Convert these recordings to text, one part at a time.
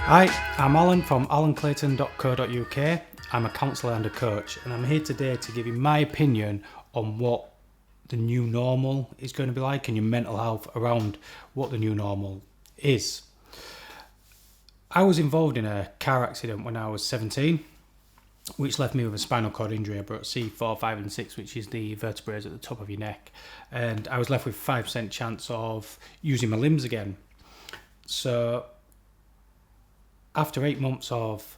Hi, I'm Alan from alanclayton.co.uk. I'm a counsellor and a coach, and I'm here today to give you my opinion on what the new normal is going to be like and your mental health around what the new normal is. I was involved in a car accident when I was 17, which left me with a spinal cord injury. I broke C4, 5 and 6, which is the vertebrae at the top of your neck, and I was left with 5% chance of using my limbs again. So after 8 months of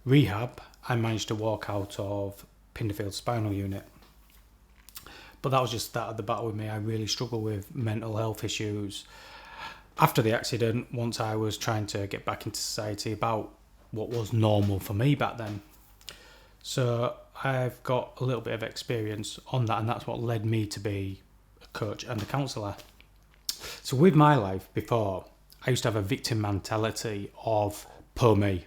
rehab, I managed to walk out of Pinderfield Spinal Unit. But that was just the start of the battle with me. I really struggled with mental health issues after the accident, once I was trying to get back into society about what was normal for me back then. So I've got a little bit of experience on that, and that's what led me to be a coach and a counsellor. So with my life before, I used to have a victim mentality of poor me,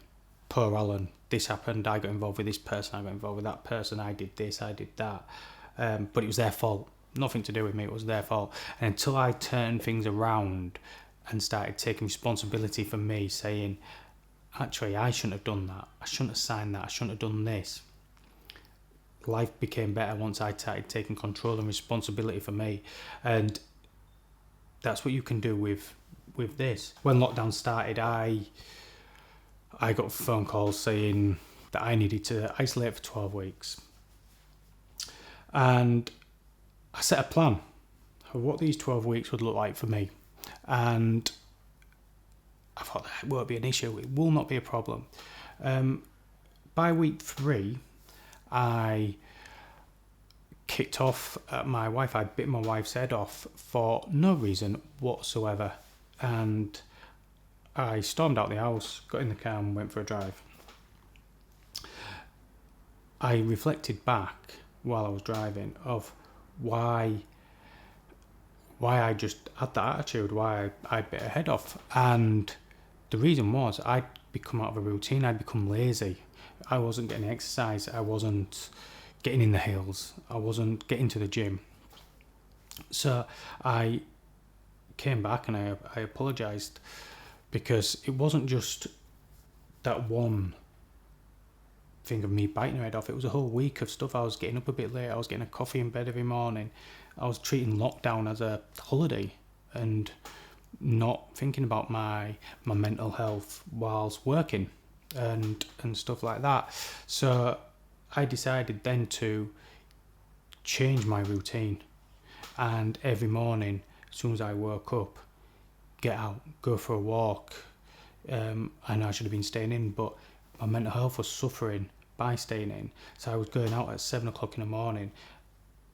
poor Alan, this happened, I got involved with this person, I got involved with that person, I did this, I did that. But it was their fault, nothing to do with me, it was their fault. And until I turned things around and started taking responsibility for me, saying, actually, I shouldn't have done that, I shouldn't have signed that, I shouldn't have done this. Life became better once I started taking control and responsibility for me. And that's what you can do with this. When lockdown started, I got phone calls saying that I needed to isolate for 12 weeks. And I set a plan of what these 12 weeks would look like for me. And I thought that won't be an issue. It will not be a problem. By week 3, I kicked off at my wife. I bit my wife's head off for no reason whatsoever. And I stormed out the house, got in the car and went for a drive. I reflected back while I was driving of why I just had that attitude, why I bit her head off. And the reason was I'd become out of a routine, I'd become lazy. I wasn't getting exercise, I wasn't getting in the hills, I wasn't getting to the gym. So I came back and I apologised, because it wasn't just that one thing of me biting her head off. It was a whole week of stuff. I was getting up a bit late. I was getting a coffee in bed every morning. I was treating lockdown as a holiday and not thinking about my mental health whilst working and stuff like that. So I decided then to change my routine. And every morning, as soon as I woke up, get out, go for a walk. I know I should have been staying in, but my mental health was suffering by staying in. So I was going out at 7 o'clock in the morning,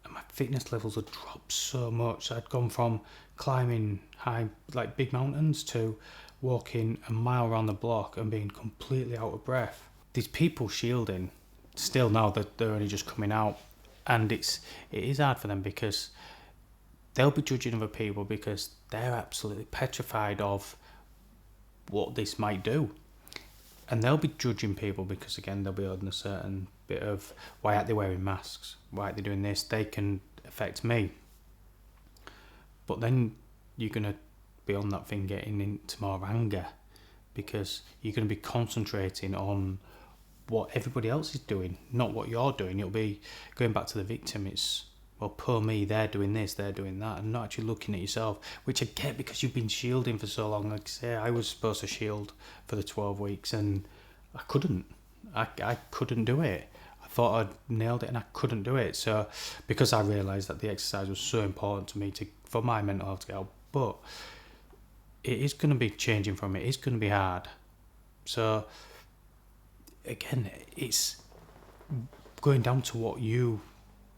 and my fitness levels had dropped so much. So I'd gone from climbing high, like big mountains, to walking a mile around the block and being completely out of breath. These people shielding, still now that they're only just coming out, and it is hard for them, because they'll be judging other people because they're absolutely petrified of what this might do. And they'll be judging people because, again, they'll be holding a certain bit of, why aren't they wearing masks? Why aren't they doing this? They can affect me. But then you're going to be on that thing getting into more anger, because you're going to be concentrating on what everybody else is doing, not what you're doing. It'll be going back to the victim. It's, well, poor me, they're doing this, they're doing that, and not actually looking at yourself, which I get because you've been shielding for so long. Like I say, I was supposed to shield for the 12 weeks and I couldn't. I couldn't do it. I thought I'd nailed it and I couldn't do it. So because I realised that the exercise was so important to me for my mental health to get out, but it is going to be changing from it. It's going to be hard. So again, it's going down to what you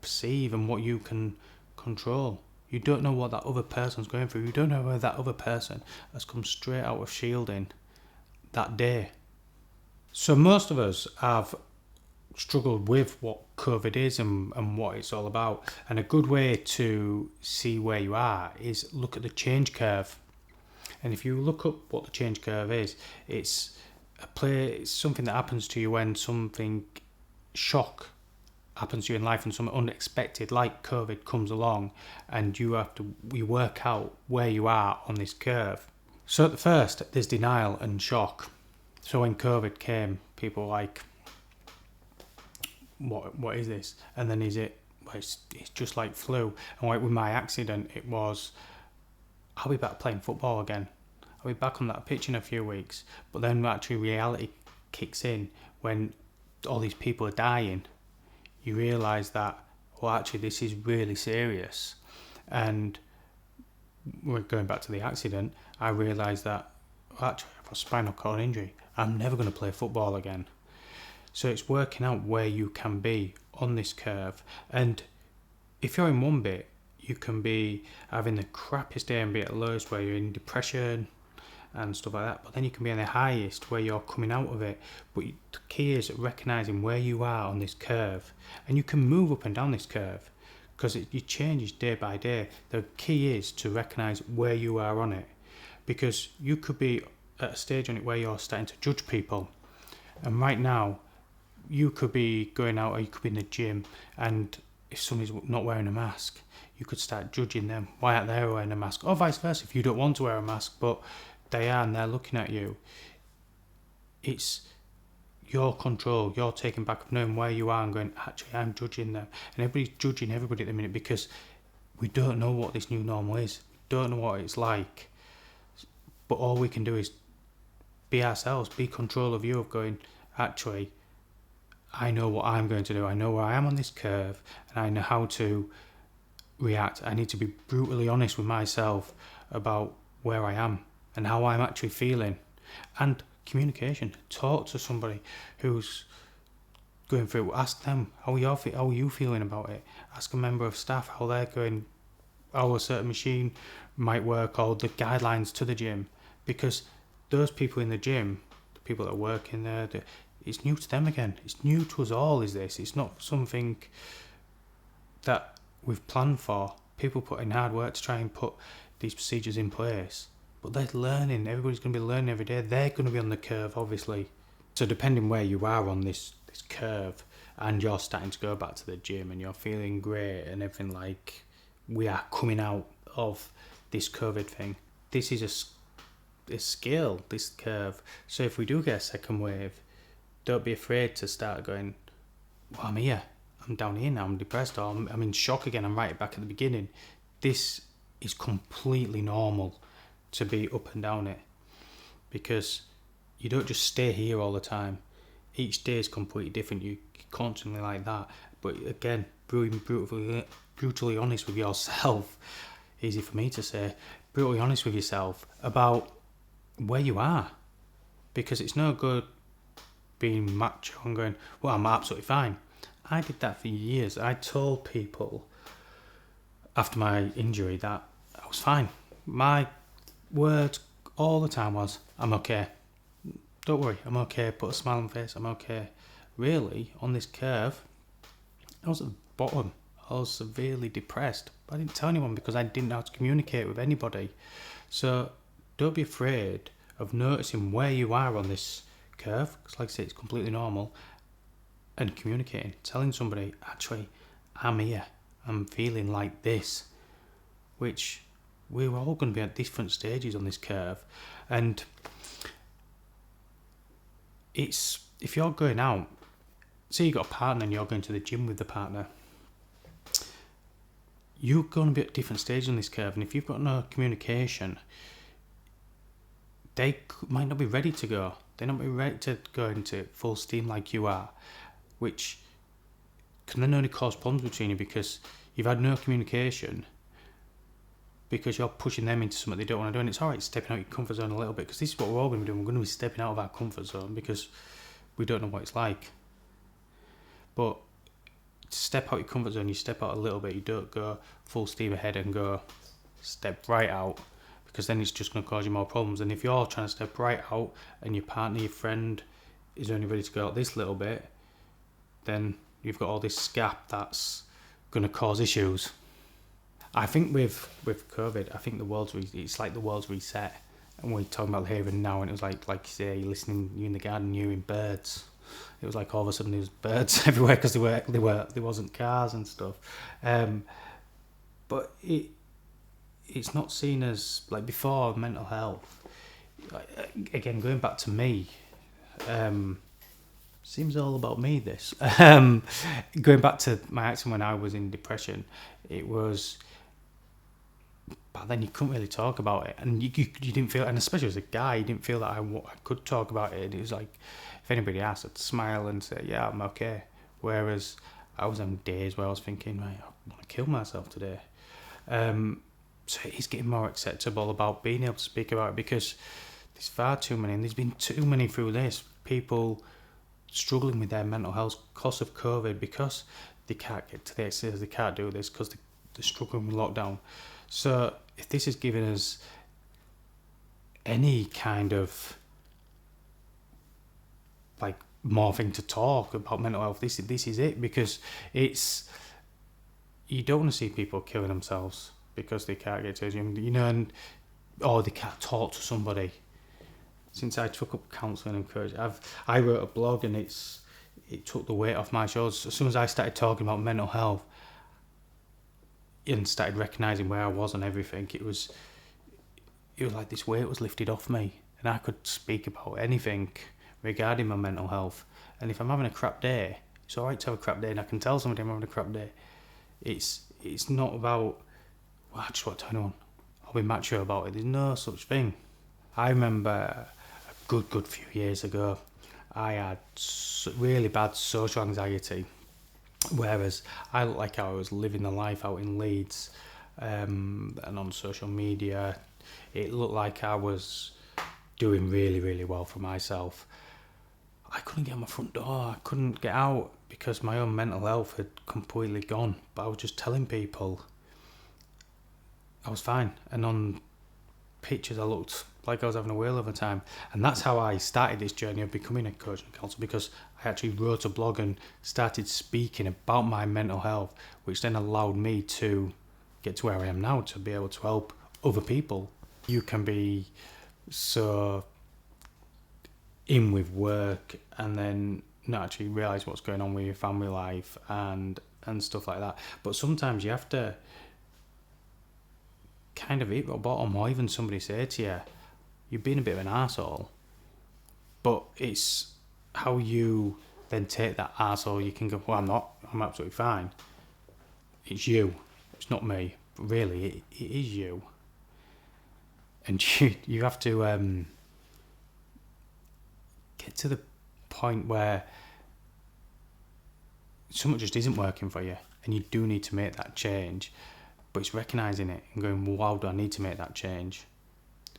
perceive and what you can control. You don't know what that other person's going through. You don't know whether that other person has come straight out of shielding that day. So most of us have struggled with what COVID is and what it's all about. And a good way to see where you are is look at the change curve. And if you look up what the change curve is, it's something that happens to you when something shock happens to you in life and something unexpected like COVID comes along, and you work out where you are on this curve. So at the first, there's denial and shock. So when COVID came, people were like, what is this? And then it's just like flu. And like with my accident, it was, I'll be back playing football again. I'll be back on that pitch in a few weeks. But then actually reality kicks in when all these people are dying. You realise that, well, actually this is really serious. And we're going back to the accident, I realised that, well, actually I've got a spinal cord injury. I'm never going to play football again. So it's working out where you can be on this curve. And if you're in one bit, you can be having the crappiest day and be at the lowest where you're in depression and stuff like that. But then you can be in the highest where you're coming out of it. But the key is recognising where you are on this curve. And you can move up and down this curve because it changes day by day. The key is to recognise where you are on it. Because you could be at a stage on it where you're starting to judge people. And right now, you could be going out or you could be in the gym, and if somebody's not wearing a mask, you could start judging them. Why aren't they wearing a mask? Or vice versa, if you don't want to wear a mask, but they are and they're looking at you. It's your control, you're taking back of knowing where you are and going, actually, I'm judging them. And everybody's judging everybody at the minute because we don't know what this new normal is. We don't know what it's like. But all we can do is be ourselves, be control of you, of going, actually, I know what I'm going to do. I know where I am on this curve and I know how to react. I need to be brutally honest with myself about where I am and how I'm actually feeling. And communication. Talk to somebody who's going through it. Ask them how are you feeling about it. Ask a member of staff how they're going, how a certain machine might work, or the guidelines to the gym. Because those people in the gym, the people that are working there, it's new to them again. It's new to us all, is this. It's not something that we've planned for. People put in hard work to try and put these procedures in place. But they're learning. Everybody's going to be learning every day. They're going to be on the curve, obviously. So depending where you are on this curve, and you're starting to go back to the gym and you're feeling great and everything, like we are coming out of this COVID thing. This is a skill, this curve. So if we do get a second wave, don't be afraid to start going, well, I'm here, I'm down here now, I'm depressed, or I'm in shock again, I'm right back at the beginning. This is completely normal to be up and down it, because you don't just stay here all the time. Each day is completely different. You're constantly like that. But again, being brutally honest with yourself, easy for me to say, brutally honest with yourself about where you are, because it's no good being macho and going, well, I'm absolutely fine. I did that for years. I told people after my injury that I was fine. My words all the time was, I'm okay. Don't worry, I'm okay. Put a smile on my face, I'm okay. Really, on this curve, I was at the bottom. I was severely depressed. But I didn't tell anyone because I didn't know how to communicate with anybody. So don't be afraid of noticing where you are on this curve, because like I say, it's completely normal, and communicating, telling somebody, actually, I'm here, I'm feeling like this, which we're all going to be at different stages on this curve. And it's, if you're going out, say you've got a partner and you're going to the gym with the partner, you're going to be at different stages on this curve, and if you've got no communication, they might not be ready to go. They're not ready to go into full steam like you are, which can then only cause problems between you because you've had no communication, because you're pushing them into something they don't want to do. And it's alright stepping out your comfort zone a little bit, because this is what we're all going to be doing. We're going to be stepping out of our comfort zone because we don't know what it's like. But to step out your comfort zone, you step out a little bit. You don't go full steam ahead and go step right out, because then it's just going to cause you more problems. And if you're trying to step right out and your partner, your friend is only ready to go out this little bit, then you've got all this gap that's going to cause issues. I think with COVID, I think it's like the world's reset. And we're talking about the here and now, and it was like you say, you're listening, you're in the garden, you're hearing birds. It was like all of a sudden there was birds everywhere because there wasn't cars and stuff. But it's not seen as like before mental health. Like, again, going back to me, Seems all about me, this. Going back to my accident when I was in depression, it was... But then you couldn't really talk about it. And you didn't feel... And especially as a guy, you didn't feel that I could talk about it. And it was like, if anybody asked, I'd smile and say, yeah, I'm okay. Whereas I was on days where I was thinking, right, I want to kill myself today. So it is getting more acceptable about being able to speak about it, because there's far too many, and there's been too many through this, people struggling with their mental health because of COVID, because they can't get to the exercise, they can't do this because they're struggling with lockdown. So if this is giving us any kind of like more thing to talk about mental health, this is it, because it's... You don't want to see people killing themselves because they can't get to the gym, or they can't talk to somebody. Since I took up counselling and coaching, I wrote a blog, and it took the weight off my shoulders. As soon as I started talking about mental health and started recognising where I was and everything, it was like this weight was lifted off me, and I could speak about anything regarding my mental health. And if I'm having a crap day, it's alright to have a crap day, and I can tell somebody I'm having a crap day. It's not about, well, I just want to tell anyone, I'll be macho about it. There's no such thing. I remember a good few years ago, I had really bad social anxiety, whereas I looked like I was living the life out in Leeds, and on social media, it looked like I was doing really, really well for myself. I couldn't get out my front door, I couldn't get out because my own mental health had completely gone. But I was just telling people I was fine, and on pictures I looked like I was having a whale of a time. And that's how I started this journey of becoming a coach and counsellor, because I actually wrote a blog and started speaking about my mental health, which then allowed me to get to where I am now, to be able to help other people. You can be so in with work and then not actually realise what's going on with your family life and stuff like that. But sometimes you have to kind of hit rock bottom, or even somebody say to you, you've been a bit of an arsehole. But it's how you then take that arsehole. You can go, well, I'm not, I'm absolutely fine. It's you, it's not me. But really, it is you. And you have to get to the point where something just isn't working for you, and you do need to make that change. But it's recognising it and going, wow, do I need to make that change?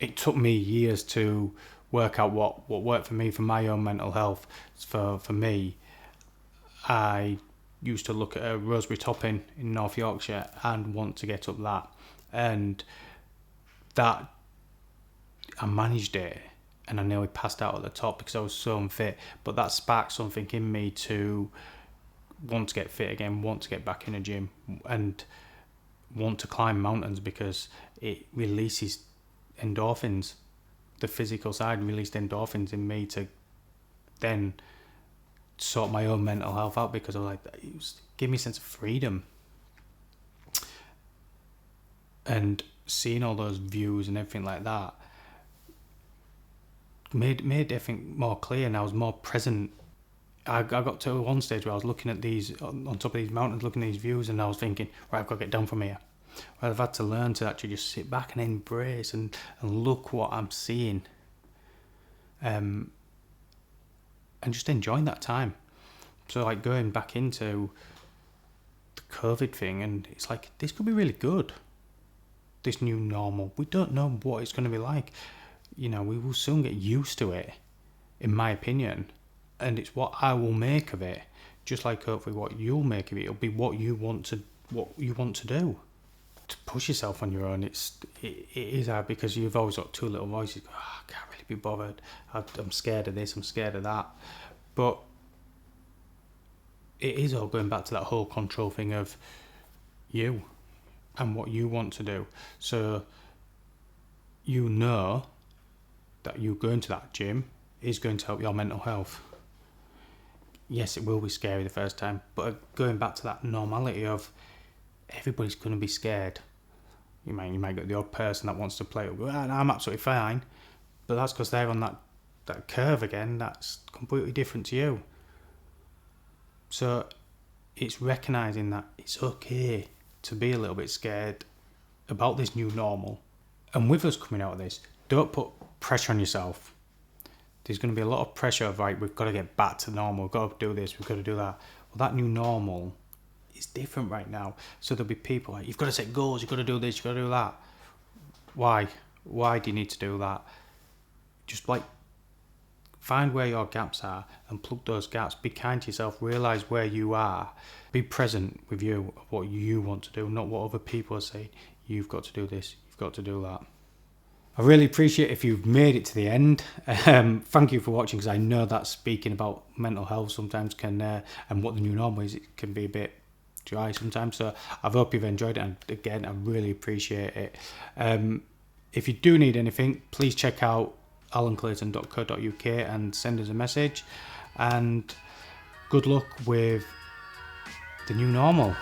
It took me years to work out what worked for me, for my own mental health. For me, I used to look at a Rosebery Topping in North Yorkshire and want to get up that. And that, I managed it, and I nearly passed out at the top because I was so unfit. But that sparked something in me to want to get fit again, want to get back in a gym, and want to climb mountains, because it releases endorphins. The physical side released endorphins in me to then sort my own mental health out, because I was like, it was give me a sense of freedom. And seeing all those views and everything like that made everything more clear, and I was more present. I got to one stage where I was looking at these, on top of these mountains, looking at these views, and I was thinking, right, I've got to get down from here. Well, I've had to learn to actually just sit back and embrace and look what I'm seeing, and just enjoying that time. So like going back into the COVID thing, and it's like, this could be really good, this new normal. We don't know what it's going to be like. We will soon get used to it, in my opinion. And it's what I will make of it, just like hopefully what you'll make of it. It'll be what you want to do. To push yourself on your own, it is hard, because you've always got two little voices. I can't really be bothered. I'm scared of this. I'm scared of that. But it is all going back to that whole control thing of you and what you want to do. So that you going to that gym is going to help your mental health. Yes, it will be scary the first time, but going back to that normality of everybody's going to be scared. You might get the odd person that wants to play it. I'm absolutely fine, but that's because they're on that that curve again, that's completely different to you. So it's recognising that it's okay to be a little bit scared about this new normal. And with us coming out of this, don't put pressure on yourself. There's going to be a lot of pressure of, right, we've got to get back to normal, we've got to do this, we've got to do that. Well, that new normal is different right now. So there'll be people like, you've got to set goals, you've got to do this, you've got to do that. Why? Why do you need to do that? Just like, find where your gaps are and plug those gaps. Be kind to yourself, realise where you are. Be present with you, of what you want to do, not what other people are saying. You've got to do this, you've got to do that. I really appreciate if you've made it to the end. Thank you for watching, because I know that speaking about mental health sometimes can, and what the new normal is, it can be a bit dry sometimes. So I hope you've enjoyed it, and again, I really appreciate it. If you do need anything, please check out alanclayton.co.uk and send us a message. And good luck with the new normal.